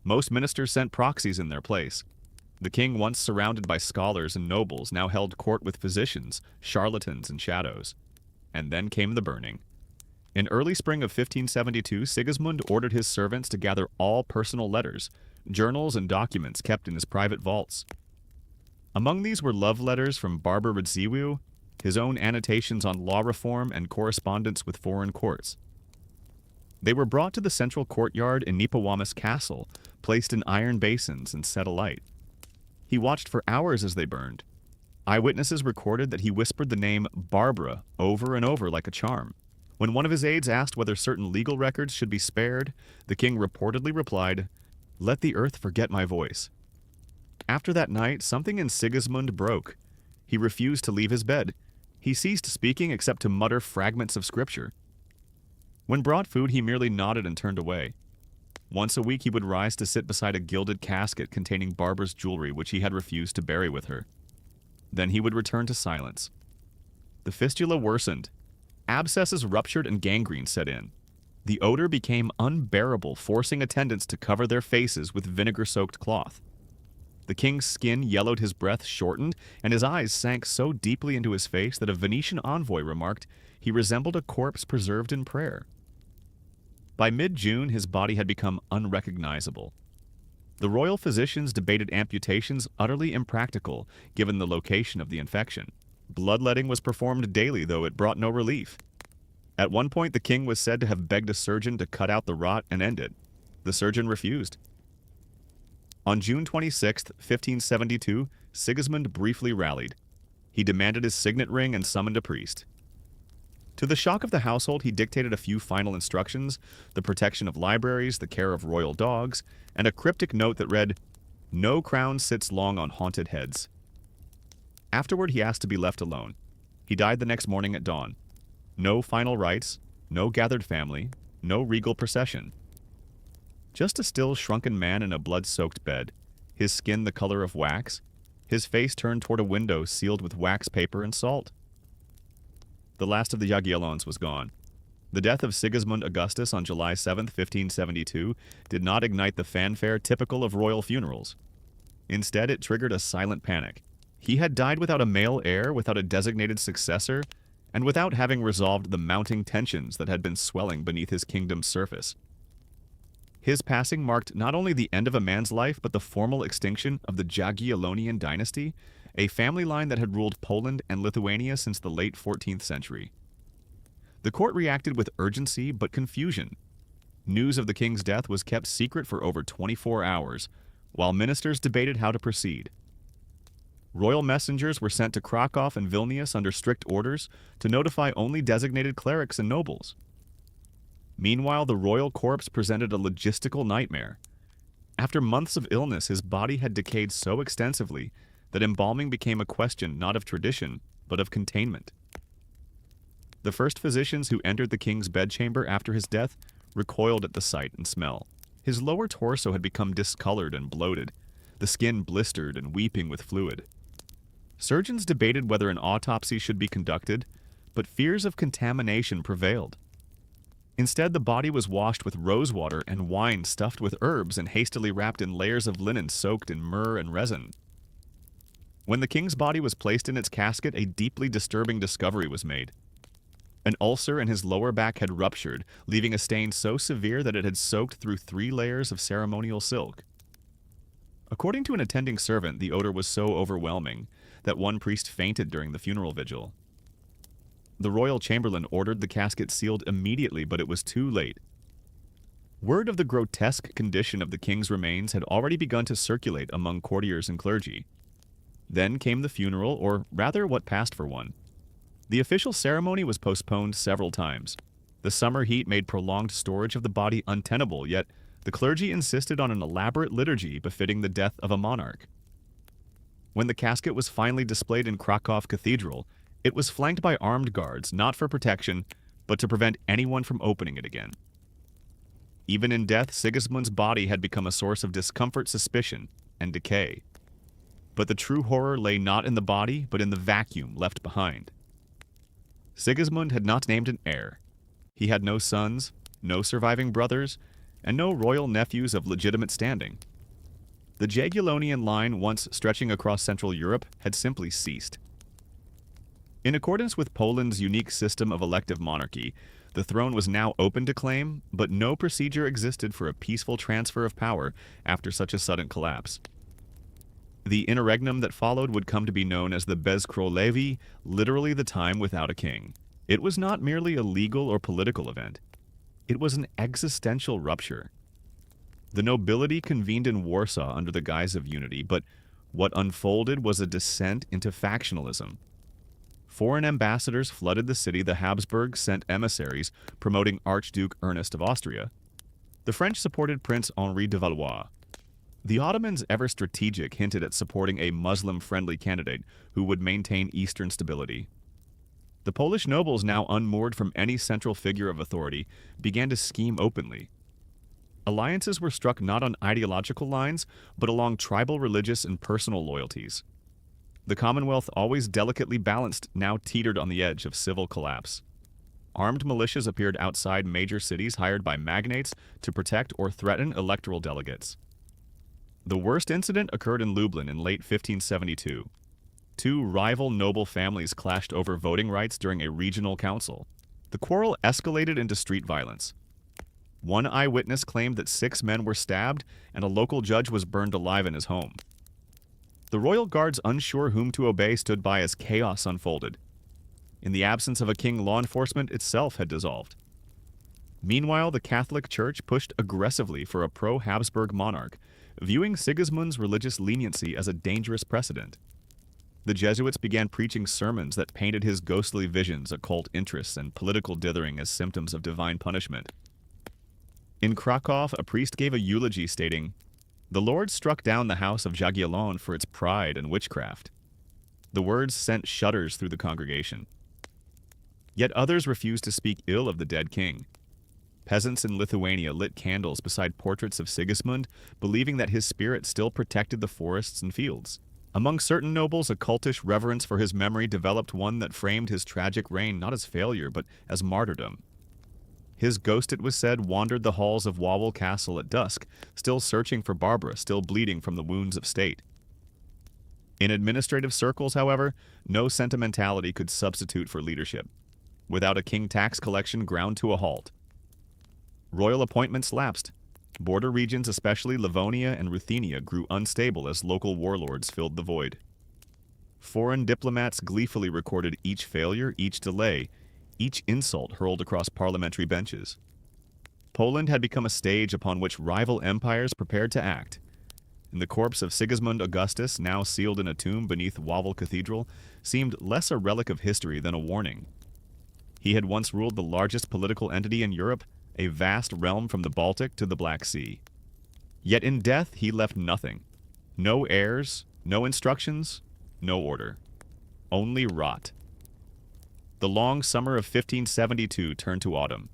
Most ministers sent proxies in their place. The king, once surrounded by scholars and nobles, now held court with physicians, charlatans, and shadows. And then came the burning. In early spring of 1572, Sigismund ordered his servants to gather all personal letters, journals, and documents kept in his private vaults. Among these were love letters from Barbara Radziwiłł, his own annotations on law reform, and correspondence with foreign courts. They were brought to the central courtyard in Nepomuc's castle, placed in iron basins and set alight. He watched for hours as they burned. Eyewitnesses recorded that he whispered the name Barbara over and over like a charm. When one of his aides asked whether certain legal records should be spared, the king reportedly replied, "Let the earth forget my voice." After that night, something in Sigismund broke. He refused to leave his bed. He ceased speaking except to mutter fragments of scripture. When brought food, he merely nodded and turned away. Once a week, he would rise to sit beside a gilded casket containing Barbara's jewelry, which he had refused to bury with her. Then he would return to silence. The fistula worsened. Abscesses ruptured and gangrene set in. The odor became unbearable, forcing attendants to cover their faces with vinegar-soaked cloth. The king's skin yellowed, his breath shortened, and his eyes sank so deeply into his face that a Venetian envoy remarked he resembled a corpse preserved in prayer. By mid-June, his body had become unrecognizable. The royal physicians debated amputations utterly impractical, given the location of the infection. Bloodletting was performed daily, though it brought no relief. At one point, the king was said to have begged a surgeon to cut out the rot and end it. The surgeon refused. On June 26, 1572, Sigismund briefly rallied. He demanded his signet ring and summoned a priest. To the shock of the household, he dictated a few final instructions, the protection of libraries, the care of royal dogs, and a cryptic note that read, "No crown sits long on haunted heads." Afterward, he asked to be left alone. He died the next morning at dawn. No final rites, no gathered family, no regal procession. Just a still, shrunken man in a blood-soaked bed, his skin the color of wax, his face turned toward a window sealed with wax paper and salt. The last of the Jagiellons was gone. The death of Sigismund Augustus on July 7, 1572, did not ignite the fanfare typical of royal funerals. Instead, it triggered a silent panic. He had died without a male heir, without a designated successor, and without having resolved the mounting tensions that had been swelling beneath his kingdom's surface. His passing marked not only the end of a man's life, but the formal extinction of the Jagiellonian dynasty, a family line that had ruled Poland and Lithuania since the late 14th century. The court reacted with urgency but confusion. News of the king's death was kept secret for over 24 hours, while ministers debated how to proceed. Royal messengers were sent to Krakow and Vilnius under strict orders to notify only designated clerics and nobles. Meanwhile, the royal corpse presented a logistical nightmare. After months of illness, his body had decayed so extensively that embalming became a question not of tradition, but of containment. The first physicians who entered the king's bedchamber after his death recoiled at the sight and smell. His lower torso had become discolored and bloated, the skin blistered and weeping with fluid. Surgeons debated whether an autopsy should be conducted, but fears of contamination prevailed. Instead, the body was washed with rosewater and wine stuffed with herbs and hastily wrapped in layers of linen soaked in myrrh and resin. When the king's body was placed in its casket, a deeply disturbing discovery was made. An ulcer in his lower back had ruptured, leaving a stain so severe that it had soaked through 3 layers of ceremonial silk. According to an attending servant, the odor was so overwhelming that one priest fainted during the funeral vigil. The royal chamberlain ordered the casket sealed immediately, but it was too late. Word of the grotesque condition of the king's remains had already begun to circulate among courtiers and clergy. Then came the funeral, or rather what passed for one. The official ceremony was postponed several times. The summer heat made prolonged storage of the body untenable, yet the clergy insisted on an elaborate liturgy befitting the death of a monarch. When the casket was finally displayed in Krakow Cathedral, it was flanked by armed guards, not for protection, but to prevent anyone from opening it again. Even in death, Sigismund's body had become a source of discomfort, suspicion, and decay. But the true horror lay not in the body, but in the vacuum left behind. Sigismund had not named an heir. He had no sons, no surviving brothers, and no royal nephews of legitimate standing. The Jagiellonian line, once stretching across Central Europe, had simply ceased. In accordance with Poland's unique system of elective monarchy, the throne was now open to claim, but no procedure existed for a peaceful transfer of power after such a sudden collapse. The interregnum that followed would come to be known as the Bezkrólewi, literally the time without a king. It was not merely a legal or political event. It was an existential rupture. The nobility convened in Warsaw under the guise of unity, but what unfolded was a descent into factionalism. Foreign ambassadors flooded the city. The Habsburgs sent emissaries promoting Archduke Ernest of Austria. The French supported Prince Henri de Valois. The Ottomans, ever strategic, hinted at supporting a Muslim-friendly candidate who would maintain Eastern stability. The Polish nobles, now unmoored from any central figure of authority, began to scheme openly. Alliances were struck not on ideological lines, but along tribal, religious, and personal loyalties. The Commonwealth, always delicately balanced, now teetered on the edge of civil collapse. Armed militias appeared outside major cities hired by magnates to protect or threaten electoral delegates. The worst incident occurred in Lublin in late 1572. 2 rival noble families clashed over voting rights during a regional council. The quarrel escalated into street violence. One eyewitness claimed that 6 men were stabbed and a local judge was burned alive in his home. The royal guards, unsure whom to obey, stood by as chaos unfolded. In the absence of a king, law enforcement itself had dissolved. Meanwhile, the Catholic Church pushed aggressively for a pro-Habsburg monarch, viewing Sigismund's religious leniency as a dangerous precedent. The Jesuits began preaching sermons that painted his ghostly visions, occult interests, and political dithering as symptoms of divine punishment. In Krakow, a priest gave a eulogy stating, "The Lord struck down the house of Jagiellon for its pride and witchcraft." The words sent shudders through the congregation. Yet others refused to speak ill of the dead king. Peasants in Lithuania lit candles beside portraits of Sigismund, believing that his spirit still protected the forests and fields. Among certain nobles, a cultish reverence for his memory developed, one that framed his tragic reign not as failure, but as martyrdom. His ghost, it was said, wandered the halls of Wawel Castle at dusk, still searching for Barbara, still bleeding from the wounds of state. In administrative circles, however, no sentimentality could substitute for leadership. Without a king, tax collection ground to a halt. Royal appointments lapsed. Border regions, especially Livonia and Ruthenia, grew unstable as local warlords filled the void. Foreign diplomats gleefully recorded each failure, each delay, each insult hurled across parliamentary benches. Poland had become a stage upon which rival empires prepared to act. And the corpse of Sigismund Augustus, now sealed in a tomb beneath Wawel Cathedral, seemed less a relic of history than a warning. He had once ruled the largest political entity in Europe, a vast realm from the Baltic to the Black Sea. Yet in death he left nothing. No heirs, no instructions, no order. Only rot. The long summer of 1572 turned to autumn,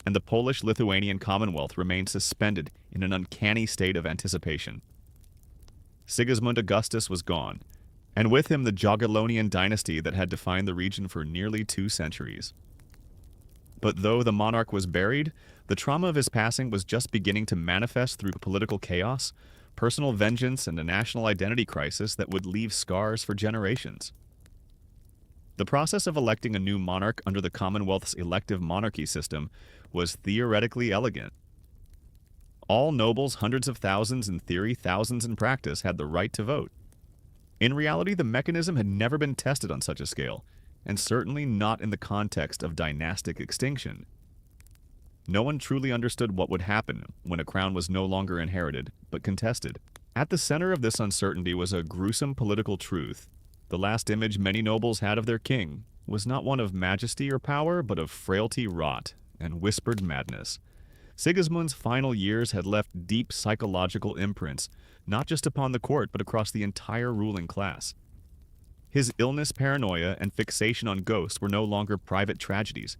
and the Polish-Lithuanian Commonwealth remained suspended in an uncanny state of anticipation. Sigismund Augustus was gone, and with him the Jagiellonian dynasty that had defined the region for nearly 2 centuries. But though the monarch was buried, the trauma of his passing was just beginning to manifest through political chaos, personal vengeance, and a national identity crisis that would leave scars for generations. The process of electing a new monarch under the Commonwealth's elective monarchy system was theoretically elegant. All nobles, hundreds of thousands in theory, thousands in practice, had the right to vote. In reality, the mechanism had never been tested on such a scale, and certainly not in the context of dynastic extinction. No one truly understood what would happen when a crown was no longer inherited, but contested. At the center of this uncertainty was a gruesome political truth. The last image many nobles had of their king was not one of majesty or power, but of frailty wrought and whispered madness. Sigismund's final years had left deep psychological imprints, not just upon the court, but across the entire ruling class. His illness, paranoia, and fixation on ghosts were no longer private tragedies.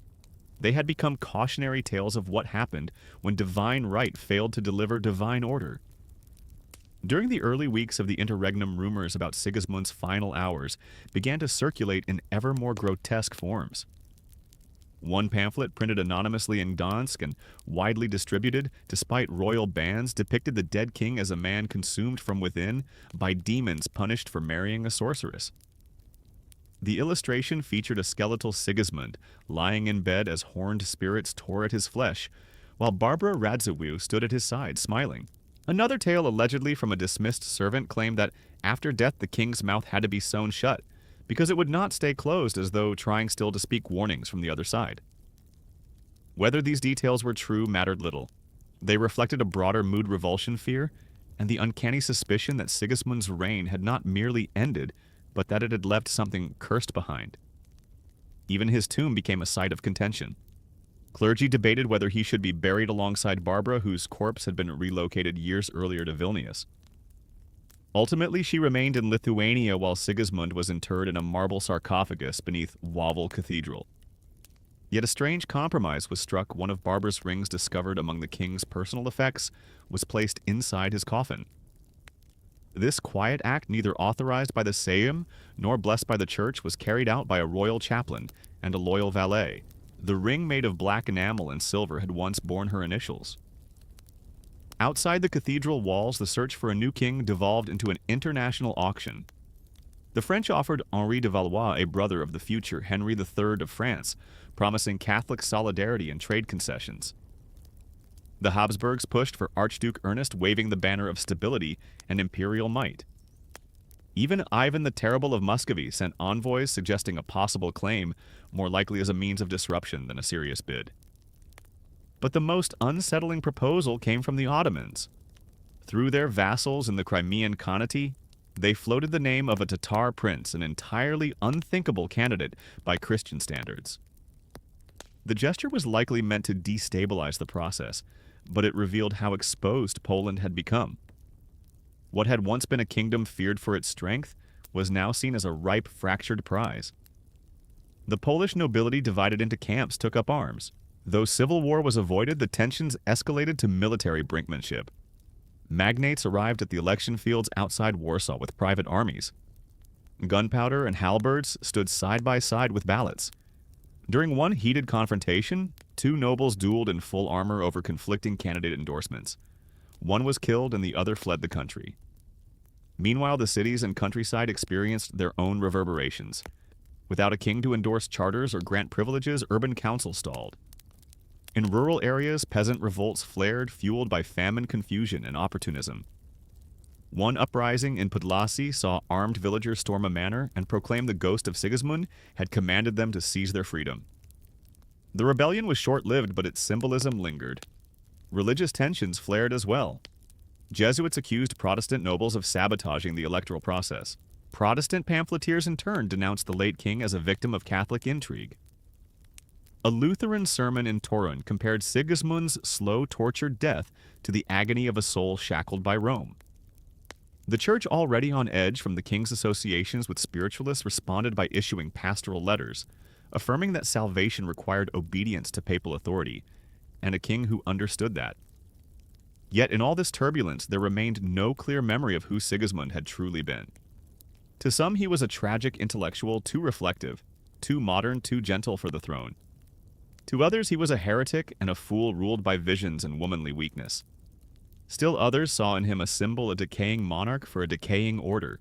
They had become cautionary tales of what happened when divine right failed to deliver divine order. During the early weeks of the interregnum, rumors about Sigismund's final hours began to circulate in ever more grotesque forms. One pamphlet, printed anonymously in Gdansk and widely distributed despite royal bans, depicted the dead king as a man consumed from within by demons punished for marrying a sorceress. The illustration featured a skeletal Sigismund lying in bed as horned spirits tore at his flesh, while Barbara Radziwiłł stood at his side, smiling. Another tale, allegedly from a dismissed servant, claimed that after death the king's mouth had to be sewn shut, because it would not stay closed, as though trying still to speak warnings from the other side. Whether these details were true mattered little. They reflected a broader mood revulsion fear, and the uncanny suspicion that Sigismund's reign had not merely ended, but that it had left something cursed behind. Even his tomb became a site of contention. Clergy debated whether he should be buried alongside Barbara, whose corpse had been relocated years earlier to Vilnius. Ultimately, she remained in Lithuania while Sigismund was interred in a marble sarcophagus beneath Wawel Cathedral. Yet a strange compromise was struck. One of Barbara's rings, discovered among the king's personal effects, was placed inside his coffin. This quiet act, neither authorized by the Sejm nor blessed by the church, was carried out by a royal chaplain and a loyal valet. The ring, made of black enamel and silver, had once borne her initials. Outside the cathedral walls, the search for a new king devolved into an international auction. The French offered Henri de Valois, a brother of the future Henry III of France, promising Catholic solidarity and trade concessions. The Habsburgs pushed for Archduke Ernest, waving the banner of stability and imperial might. Even Ivan the Terrible of Muscovy sent envoys suggesting a possible claim, more likely as a means of disruption than a serious bid. But the most unsettling proposal came from the Ottomans. Through their vassals in the Crimean Khanate, they floated the name of a Tatar prince, an entirely unthinkable candidate by Christian standards. The gesture was likely meant to destabilize the process, but it revealed how exposed Poland had become. What had once been a kingdom feared for its strength was now seen as a ripe, fractured prize. The Polish nobility, divided into camps, took up arms. Though civil war was avoided, the tensions escalated to military brinkmanship. Magnates arrived at the election fields outside Warsaw with private armies. Gunpowder and halberds stood side by side with ballots. During one heated confrontation, 2 nobles dueled in full armor over conflicting candidate endorsements. One was killed and the other fled the country. Meanwhile, the cities and countryside experienced their own reverberations. Without a king to endorse charters or grant privileges, urban councils stalled. In rural areas, peasant revolts flared, fueled by famine, confusion, and opportunism. One uprising in Podlasie saw armed villagers storm a manor and proclaim the ghost of Sigismund had commanded them to seize their freedom. The rebellion was short-lived, but its symbolism lingered. Religious tensions flared as well. Jesuits accused Protestant nobles of sabotaging the electoral process. Protestant pamphleteers in turn denounced the late king as a victim of Catholic intrigue. A Lutheran sermon in Torun compared Sigismund's slow, tortured death to the agony of a soul shackled by Rome. The church, already on edge from the king's associations with spiritualists, responded by issuing pastoral letters, affirming that salvation required obedience to papal authority, and a king who understood that. Yet in all this turbulence, there remained no clear memory of who Sigismund had truly been. To some, he was a tragic intellectual, too reflective, too modern, too gentle for the throne. To others, he was a heretic and a fool ruled by visions and womanly weakness. Still others saw in him a symbol, a decaying monarch for a decaying order.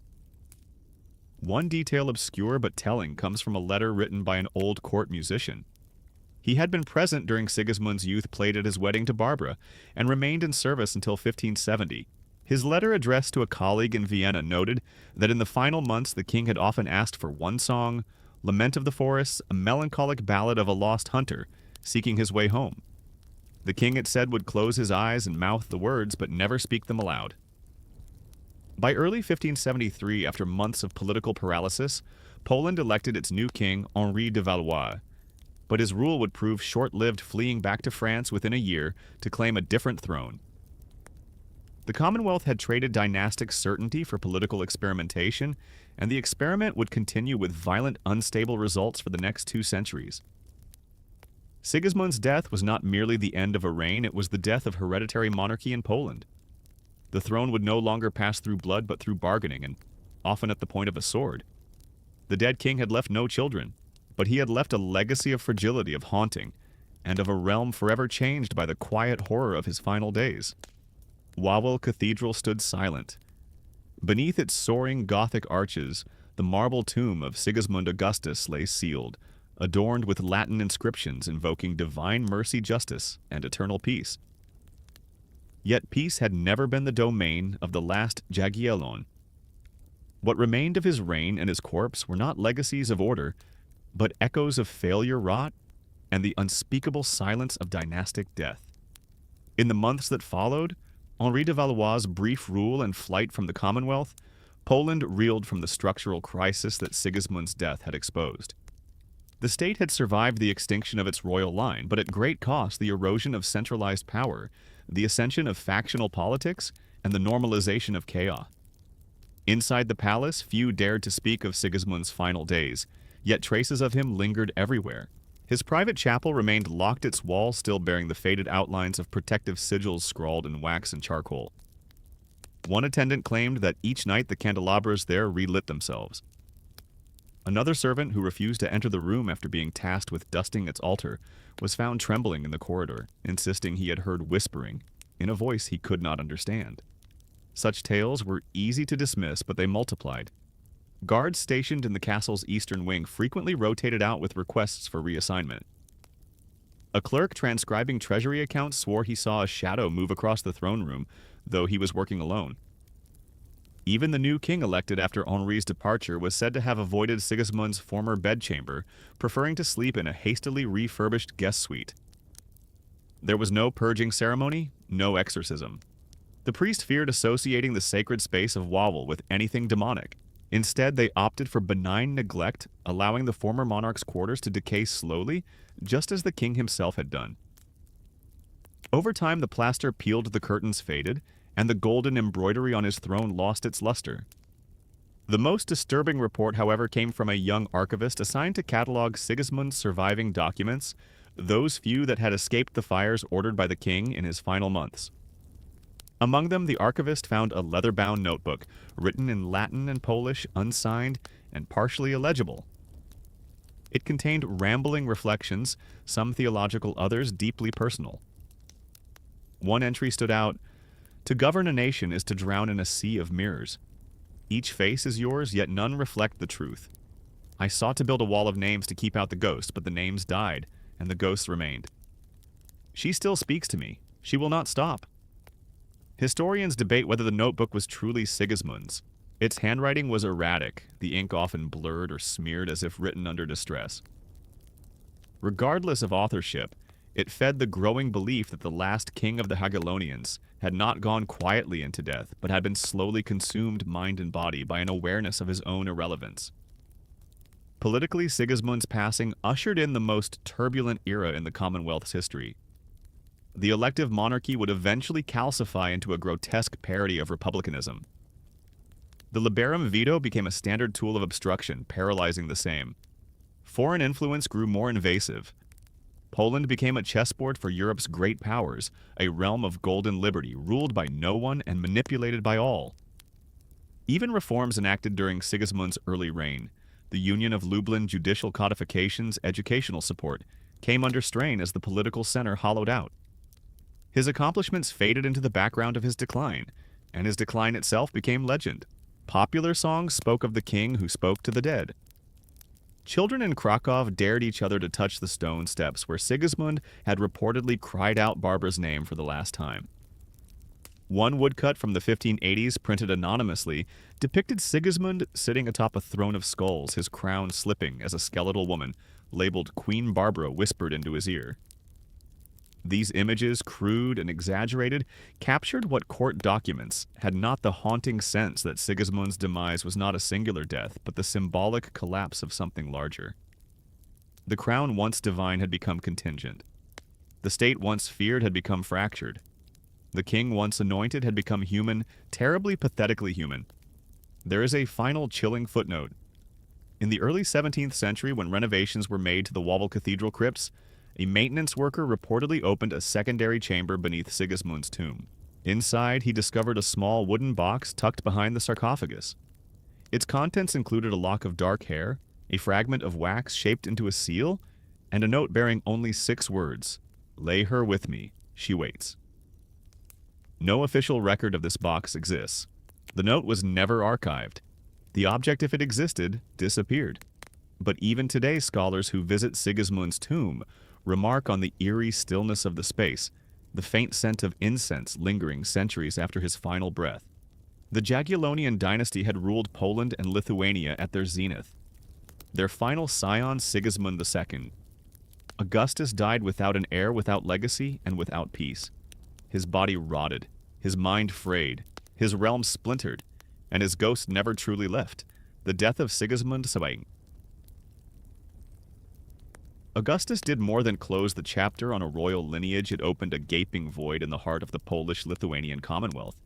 One detail, obscure but telling, comes from a letter written by an old court musician. He had been present during Sigismund's youth, played at his wedding to Barbara, and remained in service until 1570. His letter, addressed to a colleague in Vienna, noted that in the final months the king had often asked for one song, Lament of the Forests, a melancholic ballad of a lost hunter, seeking his way home. The king, it said, would close his eyes and mouth the words, but never speak them aloud. By early 1573, after months of political paralysis, Poland elected its new king, Henri de Valois. But his rule would prove short-lived, fleeing back to France within a year to claim a different throne. The Commonwealth had traded dynastic certainty for political experimentation, and the experiment would continue with violent, unstable results for the next 2 centuries. Sigismund's death was not merely the end of a reign, it was the death of hereditary monarchy in Poland. The throne would no longer pass through blood but through bargaining, and often at the point of a sword. The dead king had left no children, but he had left a legacy of fragility, of haunting, and of a realm forever changed by the quiet horror of his final days. Wawel Cathedral stood silent. Beneath its soaring Gothic arches, the marble tomb of Sigismund Augustus lay sealed, adorned with Latin inscriptions invoking divine mercy, justice, and eternal peace. Yet peace had never been the domain of the last Jagiellon. What remained of his reign and his corpse were not legacies of order, but echoes of failure wrought and the unspeakable silence of dynastic death. In the months that followed, Henri de Valois' brief rule and flight from the Commonwealth, Poland reeled from the structural crisis that Sigismund's death had exposed. The state had survived the extinction of its royal line, but at great cost the erosion of centralized power, the ascension of factional politics, and the normalization of chaos. Inside the palace, few dared to speak of Sigismund's final days, yet traces of him lingered everywhere. His private chapel remained locked, its walls still bearing the faded outlines of protective sigils scrawled in wax and charcoal. One attendant claimed that each night the candelabras there relit themselves. Another servant, who refused to enter the room after being tasked with dusting its altar, was found trembling in the corridor, insisting he had heard whispering, in a voice he could not understand. Such tales were easy to dismiss, but they multiplied. Guards stationed in the castle's eastern wing frequently rotated out with requests for reassignment. A clerk transcribing treasury accounts swore he saw a shadow move across the throne room, though he was working alone. Even the new king elected after Henri's departure was said to have avoided Sigismund's former bedchamber, preferring to sleep in a hastily refurbished guest suite. There was no purging ceremony, no exorcism. The priest feared associating the sacred space of Wawel with anything demonic. Instead, they opted for benign neglect, allowing the former monarch's quarters to decay slowly, just as the king himself had done. Over time, the plaster peeled, the curtains faded, and the golden embroidery on his throne lost its luster. The most disturbing report, however, came from a young archivist assigned to catalog Sigismund's surviving documents, those few that had escaped the fires ordered by the king in his final months. Among them, the archivist found a leather-bound notebook, written in Latin and Polish, unsigned, and partially illegible. It contained rambling reflections, some theological, others deeply personal. One entry stood out: "To govern a nation is to drown in a sea of mirrors. Each face is yours, yet none reflect the truth. I sought to build a wall of names to keep out the ghosts, but the names died, and the ghosts remained. She still speaks to me. She will not stop." Historians debate whether the notebook was truly Sigismund's. Its handwriting was erratic, the ink often blurred or smeared as if written under distress. Regardless of authorship, it fed the growing belief that the last king of the Jagiellonians had not gone quietly into death, but had been slowly consumed mind and body by an awareness of his own irrelevance. Politically, Sigismund's passing ushered in the most turbulent era in the Commonwealth's history. The elective monarchy would eventually calcify into a grotesque parody of republicanism. The liberum veto became a standard tool of obstruction, paralyzing the same. Foreign influence grew more invasive. Poland became a chessboard for Europe's great powers, a realm of golden liberty, ruled by no one and manipulated by all. Even reforms enacted during Sigismund's early reign, the Union of Lublin judicial codification's educational support, came under strain as the political center hollowed out. His accomplishments faded into the background of his decline, and his decline itself became legend. Popular songs spoke of the king who spoke to the dead. Children in Krakow dared each other to touch the stone steps where Sigismund had reportedly cried out Barbara's name for the last time. One woodcut from the 1580s, printed anonymously, depicted Sigismund sitting atop a throne of skulls, his crown slipping as a skeletal woman, labeled Queen Barbara, whispered into his ear. These images, crude and exaggerated, captured what court documents had not the haunting sense that Sigismund's demise was not a singular death, but the symbolic collapse of something larger. The crown once divine had become contingent. The state once feared had become fractured. The king once anointed had become human, terribly pathetically human. There is a final chilling footnote. In the early 17th century, when renovations were made to the Wawel Cathedral crypts, a maintenance worker reportedly opened a secondary chamber beneath Sigismund's tomb. Inside, he discovered a small wooden box tucked behind the sarcophagus. Its contents included a lock of dark hair, a fragment of wax shaped into a seal, and a note bearing only 6 words: "Lay her with me, she waits." No official record of this box exists. The note was never archived. The object, if it existed, disappeared. But even today, scholars who visit Sigismund's tomb remark on the eerie stillness of the space, the faint scent of incense lingering centuries after his final breath. The Jagiellonian dynasty had ruled Poland and Lithuania at their zenith. Their final scion, Sigismund II. Augustus died without an heir, without legacy, and without peace. His body rotted, his mind frayed, his realm splintered, and his ghost never truly left. The death of Sigismund II. Augustus did more than close the chapter on a royal lineage. It opened a gaping void in the heart of the Polish-Lithuanian Commonwealth.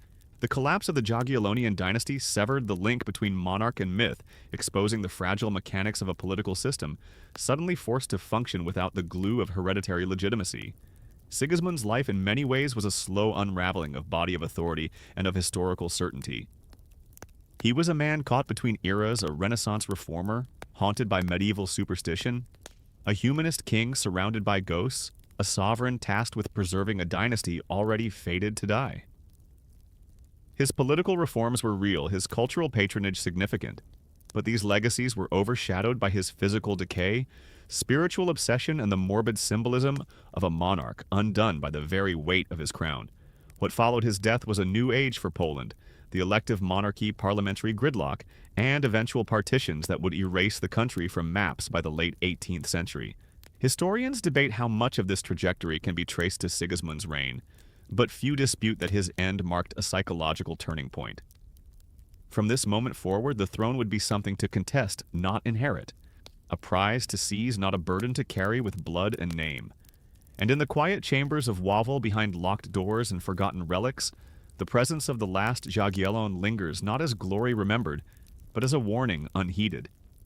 The collapse of the Jagiellonian dynasty severed the link between monarch and myth, exposing the fragile mechanics of a political system, suddenly forced to function without the glue of hereditary legitimacy. Sigismund's life in many ways was a slow unraveling of body of authority and of historical certainty. He was a man caught between eras, a Renaissance reformer, haunted by medieval superstition, a humanist king surrounded by ghosts, a sovereign tasked with preserving a dynasty already fated to die. His political reforms were real, his cultural patronage significant, but these legacies were overshadowed by his physical decay, spiritual obsession, and the morbid symbolism of a monarch undone by the very weight of his crown. What followed his death was a new age for Poland, the elective monarchy parliamentary gridlock, and eventual partitions that would erase the country from maps by the late 18th century. Historians debate how much of this trajectory can be traced to Sigismund's reign, but few dispute that his end marked a psychological turning point. From this moment forward, the throne would be something to contest, not inherit, a prize to seize, not a burden to carry with blood and name. And in the quiet chambers of Wawel, behind locked doors and forgotten relics, the presence of the last Jagiellon lingers not as glory remembered, but as a warning unheeded.